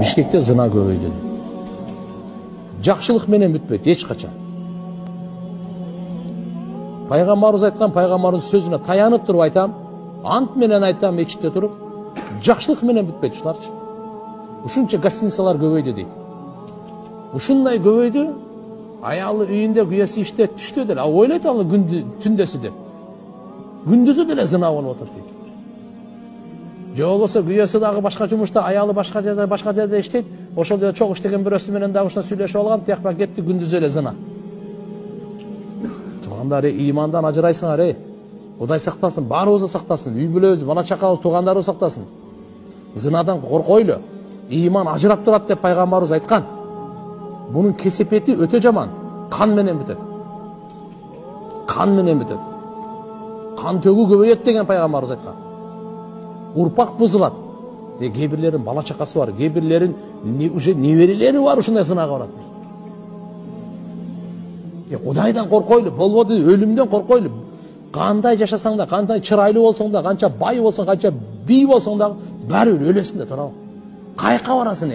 Бишкекте зына көбөйдү. Жакшылык менен бүтпөйт эч качан. Пайгамбарыбыз айткан, пайгамбарыбыздын сөзүнө таянып туруп айтам, ант менен айтам, мечитте туруп, жакшылык менен бүтпөйт ушуларчы. Ушунча гостиницалар көбөйдү дейт. Ушундай көбөйдү, аялы үйүндө, күйөөсү иште, түштө деле, ойлойт аны түндөсү деп. Күндүзү деле зына болуп отур дейт. Же болбосо күйөөсү дагы башка жумушта, аялы башка жерде иштейт, ошол жерде чогуу иштеген бирөөсү менен дагы ушуна сүйлөшүп алган, тияк кетти, күндүзү эле зына. Туугандар, имандан ажырайсыңар, Кудай сактасын, баарыбызды сактасын, үй бүлөбүз, бала чакабыз, туугандарыбыз сактасын. Зынадан коркойлу. Иман ажырап турат деп пайгамбарыбыз айткан. Bunun kesepeti öte жаман. Kan менен бүтөт. Kan менен бүтөт. Kan төгүү көбөйөт деген пайгамбарыбыз айткан. Урпак бузулат. Кээ бирлеринин бала чакасы бар, кээ бирлеринин уже неберелери бар, ушундай зынага барат. Кудайдан коркойлу, болбоду өлүмдөн коркойлу. Кандай жашасаң да, кандай чырайлуу болсоң да, канча бай болсоң, канча бий болсоң да, баары өлөсүң да туурабы? Кайка барасың?